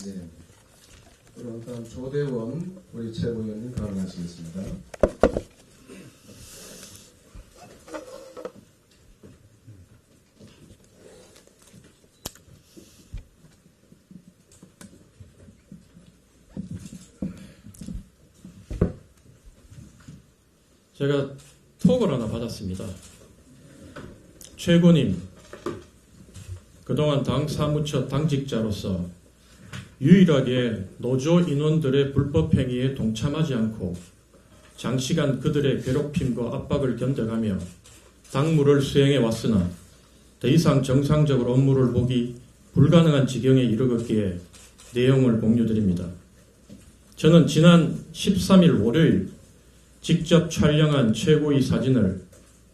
네. 그럼 다음 조대원 우리 최고위원님 발언하시겠습니다. 제가 톡을 하나 받았습니다. 최고님, 그동안 당 사무처 당직자로서 유일하게 노조 인원들의 불법 행위에 동참하지 않고 장시간 그들의 괴롭힘과 압박을 견뎌가며 당무를 수행해 왔으나 더 이상 정상적으로 업무를 보기 불가능한 지경에 이르렀기에 내용을 공유드립니다. 저는 지난 13일 월요일 직접 촬영한 최고위 사진을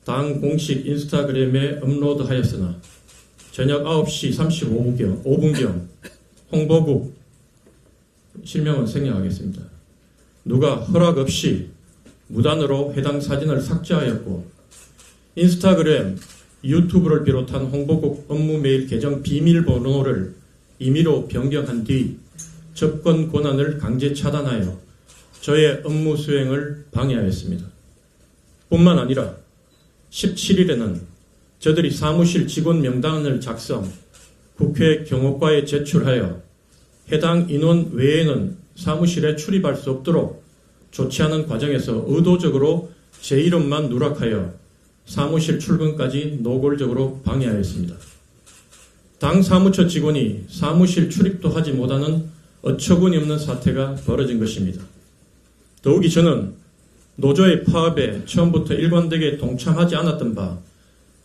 당 공식 인스타그램에 업로드하였으나 저녁 9시 35분경 홍보국 실명은 생략하겠습니다. 누가 허락 없이 무단으로 해당 사진을 삭제하였고 인스타그램, 유튜브를 비롯한 홍보국 업무 메일 계정 비밀번호를 임의로 변경한 뒤 접근 권한을 강제 차단하여 저의 업무 수행을 방해하였습니다. 뿐만 아니라 17일에는 저들이 사무실 직원 명단을 작성, 국회 경호과에 제출하여 해당 인원 외에는 사무실에 출입할 수 없도록 조치하는 과정에서 의도적으로 제 이름만 누락하여 사무실 출근까지 노골적으로 방해하였습니다. 당 사무처 직원이 사무실 출입도 하지 못하는 어처구니 없는 사태가 벌어진 것입니다. 더욱이 저는 노조의 파업에 처음부터 일관되게 동참하지 않았던 바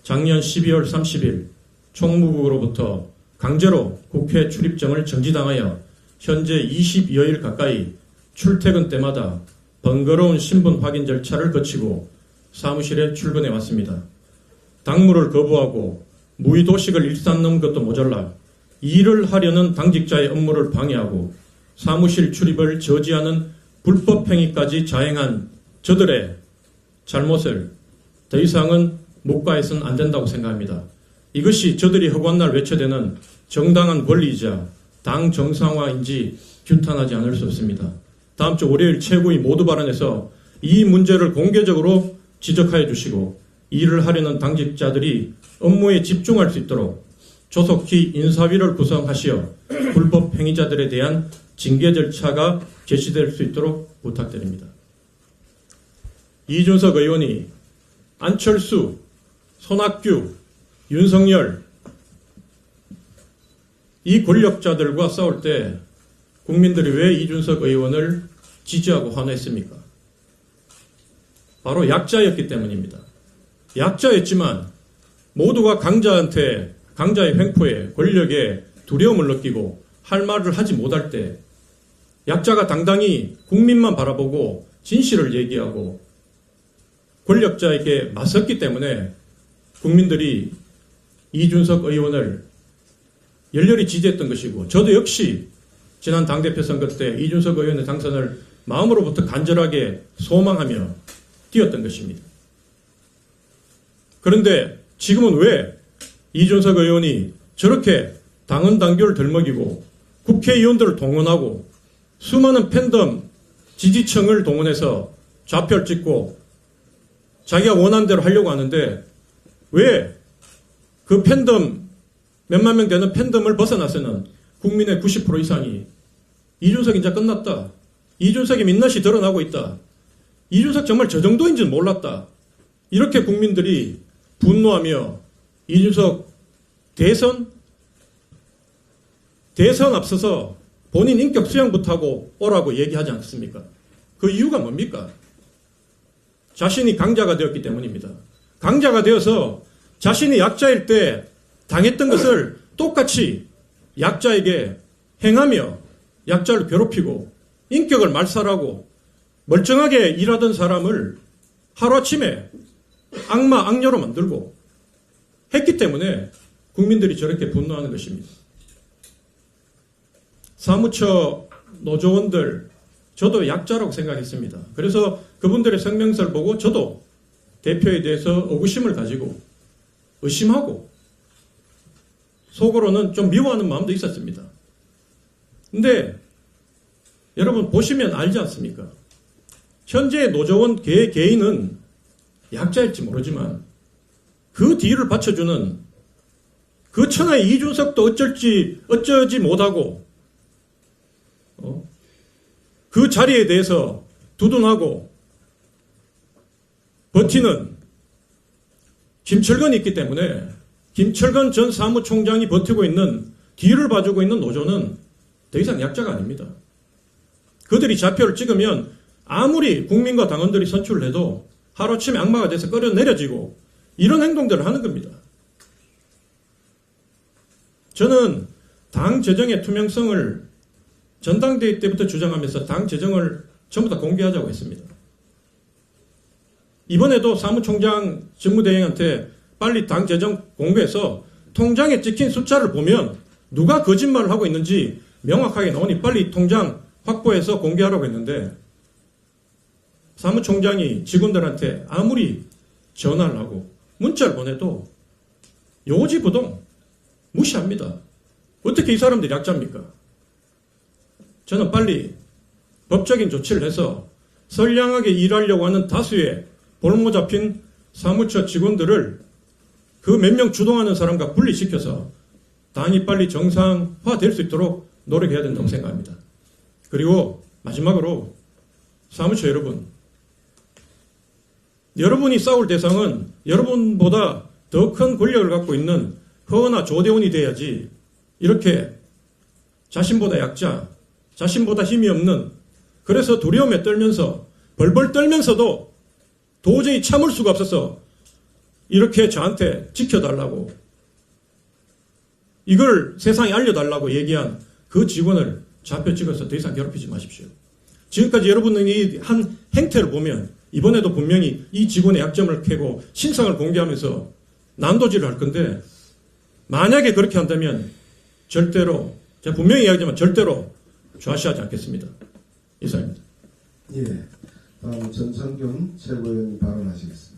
작년 12월 30일 총무국으로부터 강제로 국회 출입증을 정지당하여 현재 20여일 가까이 출퇴근 때마다 번거로운 신분 확인 절차를 거치고 사무실에 출근해 왔습니다. 당무를 거부하고 무의도식을 일삼는 것도 모자라 일을 하려는 당직자의 업무를 방해하고 사무실 출입을 저지하는 불법 행위까지 자행한 저들의 잘못을 더 이상은 묵과해서는 안 된다고 생각합니다. 이것이 저들이 허구한 날 외쳐대는 정당한 권리이자 당 정상화인지 규탄하지 않을 수 없습니다. 다음 주 월요일 최고위 모두 발언에서 이 문제를 공개적으로 지적하여 주시고 일을 하려는 당직자들이 업무에 집중할 수 있도록 조속히 인사위를 구성하시어 불법 행위자들에 대한 징계 절차가 제시될 수 있도록 부탁드립니다. 이준석 의원이 안철수, 손학규, 윤석열 이 권력자들과 싸울 때 국민들이 왜 이준석 의원을 지지하고 환호했습니까? 바로 약자였기 때문입니다. 약자였지만 모두가 강자의 횡포에 권력에 두려움을 느끼고 할 말을 하지 못할 때 약자가 당당히 국민만 바라보고 진실을 얘기하고 권력자에게 맞섰기 때문에 국민들이 이준석 의원을 열렬히 지지했던 것이고 저도 역시 지난 당대표 선거 때 이준석 의원의 당선을 마음으로부터 간절하게 소망하며 뛰었던 것입니다. 그런데 지금은 왜 이준석 의원이 저렇게 당헌 당규를 들먹이고 국회의원들을 동원하고 수많은 팬덤 지지층을 동원해서 좌표를 찍고 자기가 원하는 대로 하려고 하는데 왜 그 팬덤 몇만 명 되는 팬덤을 벗어나서는 국민의 90% 이상이 이준석이 이제 끝났다. 이준석의 민낯이 드러나고 있다. 이준석 정말 저 정도인지는 몰랐다. 이렇게 국민들이 분노하며 이준석 대선 앞서서 본인 인격 수양부터 하고 오라고 얘기하지 않습니까? 그 이유가 뭡니까? 자신이 강자가 되었기 때문입니다. 강자가 되어서 자신이 약자일 때 당했던 것을 똑같이 약자에게 행하며 약자를 괴롭히고 인격을 말살하고 멀쩡하게 일하던 사람을 하루아침에 악마, 악녀로 만들고 했기 때문에 국민들이 저렇게 분노하는 것입니다. 사무처 노조원들 저도 약자라고 생각했습니다. 그래서 그분들의 성명서를 보고 저도 대표에 대해서 의구심을 가지고 의심하고 속으로는 좀 미워하는 마음도 있었습니다. 근데 여러분 보시면 알지 않습니까? 현재 노조원 개인은 약자일지 모르지만 그 뒤를 받쳐주는 그 천하의 이준석도 어쩌지 못하고 그 자리에 대해서 두둔하고 버티는 김철건이 있기 때문에 김철건 전 사무총장이 버티고 있는 뒤를 봐주고 있는 노조는 더 이상 약자가 아닙니다. 그들이 좌표를 찍으면 아무리 국민과 당원들이 선출을 해도 하루아침에 악마가 돼서 끌어내려지고 이런 행동들을 하는 겁니다. 저는 당 재정의 투명성을 전당대회 때부터 주장하면서 당 재정을 전부 다 공개하자고 했습니다. 이번에도 사무총장 직무대행한테 빨리 당 재정 공개해서 통장에 찍힌 숫자를 보면 누가 거짓말을 하고 있는지 명확하게 나오니 빨리 통장 확보해서 공개하라고 했는데 사무총장이 직원들한테 아무리 전화를 하고 문자를 보내도 요지부동 무시합니다. 어떻게 이 사람들이 약자입니까? 저는 빨리 법적인 조치를 해서 선량하게 일하려고 하는 다수의 볼모 잡힌 사무처 직원들을 그 몇 명 주동하는 사람과 분리시켜서 당이 빨리 정상화될 수 있도록 노력해야 된다고 생각합니다. 그리고 마지막으로 사무처 여러분이 싸울 대상은 여러분보다 더 큰 권력을 갖고 있는 허나 조대원이 돼야지 이렇게 자신보다 약자, 자신보다 힘이 없는 그래서 두려움에 떨면서 벌벌 떨면서도 도저히 참을 수가 없어서 이렇게 저한테 지켜달라고 이걸 세상에 알려달라고 얘기한 그 직원을 좌표 찍어서 더 이상 괴롭히지 마십시오. 지금까지 여러분이 한 행태를 보면 이번에도 분명히 이 직원의 약점을 캐고 신상을 공개하면서 난도질을 할 건데 만약에 그렇게 한다면 절대로 제가 분명히 이야기하지만 절대로 좌시하지 않겠습니다. 이상입니다. 예, 다음 전창균 최고위원님 발언하시겠습니다.